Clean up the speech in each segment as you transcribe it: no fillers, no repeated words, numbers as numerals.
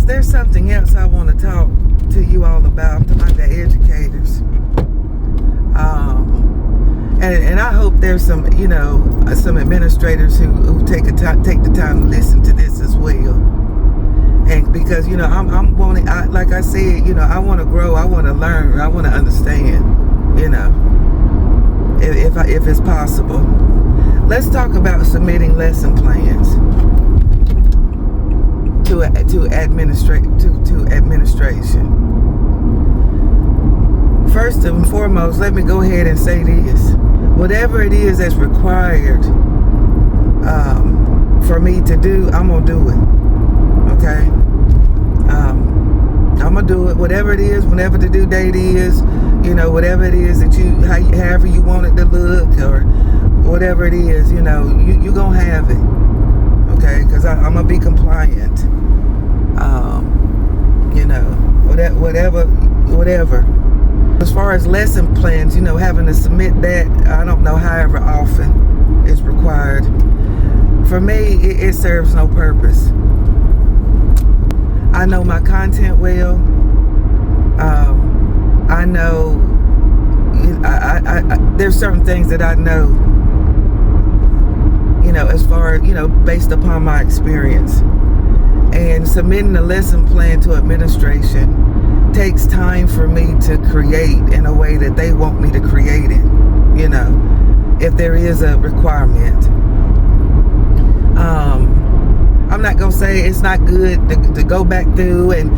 there's something else I want to talk to you all about. I'm talking about the educators. And I hope there's some, some administrators who take the time to listen to this as well. And because, I'm wanting, like I said, I want to grow, I want to learn, I want to understand, if it's possible. Let's talk about submitting lesson plans to administration. First and foremost, let me go ahead and say this. Whatever it is that's required for me to do, I'm going to do it. Okay? I'm going to do it. Whatever it is, whenever the due date is, whatever it is that however you want it to look, or whatever it is, you're going to have it. Okay? Because I'm going to be compliant. Whatever. As far as lesson plans, having to submit that, I don't know however often it's required. For me, it serves no purpose. I know my content well. I know, there's certain things that I know, as far as, based upon my experience. And submitting a lesson plan to administration takes time for me to create in a way that they want me to create it, if there is a requirement. I'm not going to say it's not good to go back through and,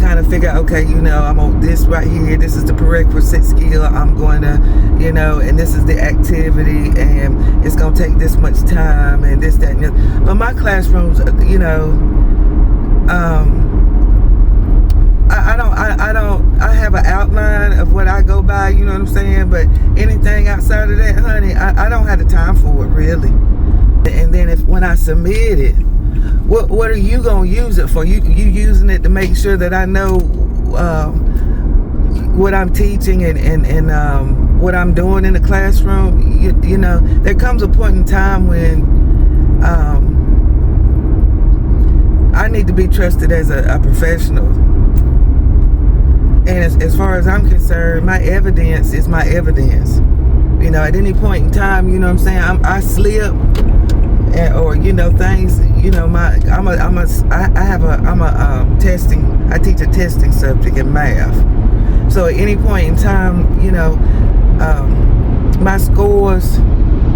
kind of figure out, okay, I'm on this right here. This is the prerequisite skill. I'm going to, and this is the activity, and it's going to take this much time and this, that, and this. But my classrooms, I have an outline of what I go by, you know what I'm saying? But anything outside of that, honey, I don't have the time for it, really. And then when I submit it, what are you going to use it for? You using it to make sure that I know what I'm teaching and what I'm doing in the classroom? There comes a point in time when I need to be trusted as a professional. And as far as I'm concerned, my evidence is my evidence. At any point in time, I'm saying, I slip, or things. I teach a testing subject in math. So at any point in time, my scores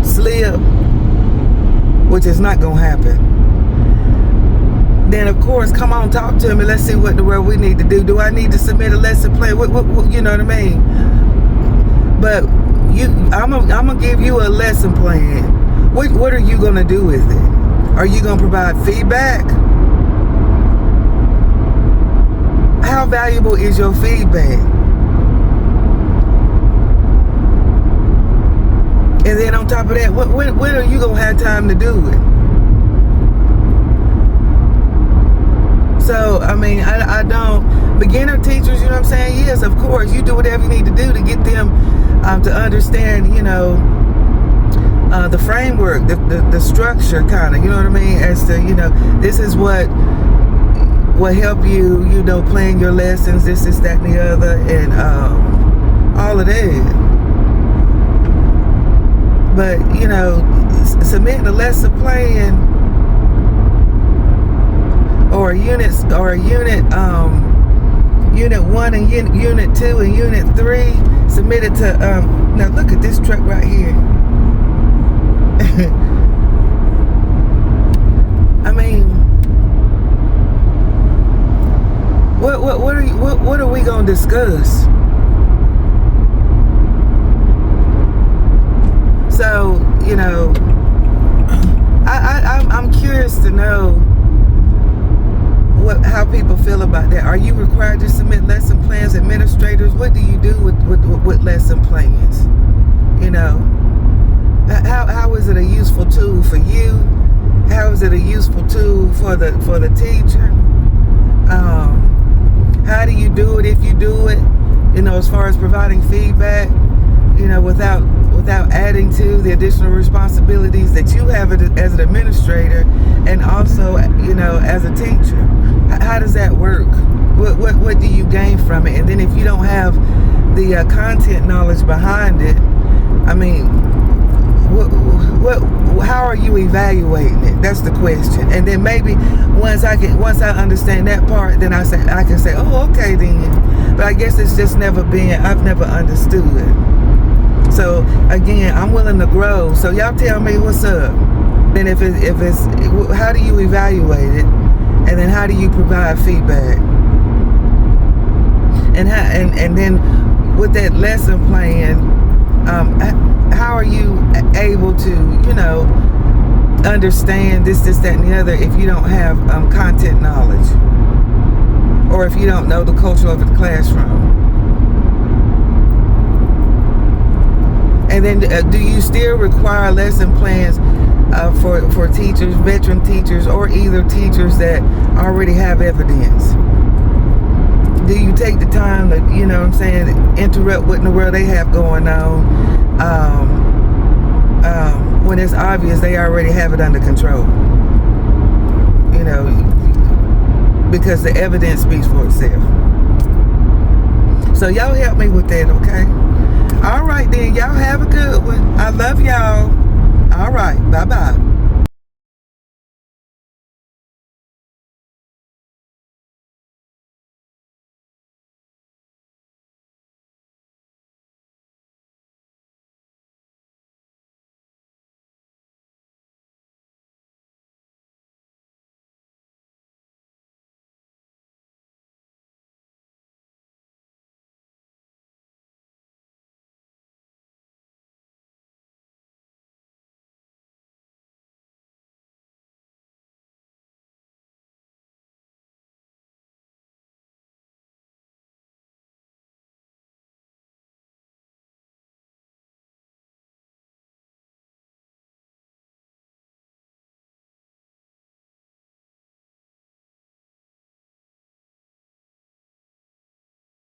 slip, which is not gonna happen. Then of course, come on, talk to me. Let's see what in the world we need to do. Do I need to submit a lesson plan? What you know what I mean? But I'm gonna give you a lesson plan. What are you gonna do with it? Are you gonna provide feedback? How valuable is your feedback? And then on top of that, when are you gonna have time to do it? So, I don't, beginner teachers, you know what I'm saying? Yes, of course, you do whatever you need to do to get them to understand, the framework, the structure, kind of, you know what I mean? As to, this is what will help you, plan your lessons, this, that, and the other, and all of that. But, submitting a lesson plan, or unit 1 and unit 2 and unit 3 submitted to now look at this truck right here. What are we gonna discuss? So I'm curious to know how people feel about that. Are you required to submit lesson plans? Administrators, what do you do with lesson plans? How is it a useful tool for you? How is it a useful tool for the teacher? How do you do it if you do it? As far as providing feedback, without adding to the additional responsibilities that you have as an administrator, and also, as a teacher. how does that work? What do you gain from it? And then if you don't have the content knowledge behind it, I mean, how are you evaluating it? That's the question. And then maybe once I understand that part, then I can say, oh, okay then. But I guess it's just I've never understood. So again, I'm willing to grow. So y'all tell me what's up. Then if it's how do you evaluate it, and then how do you provide feedback, and then with that lesson plan, how are you able to, understand this, that, and the other if you don't have content knowledge, or if you don't know the culture of the classroom? And then do you still require lesson plans for teachers, veteran teachers, or either teachers that already have evidence? Do you take the time to, interrupt what in the world they have going on, when it's obvious they already have it under control? Because the evidence speaks for itself. So y'all help me with that, okay? All right then, y'all have a good one. I love y'all. All right, bye-bye.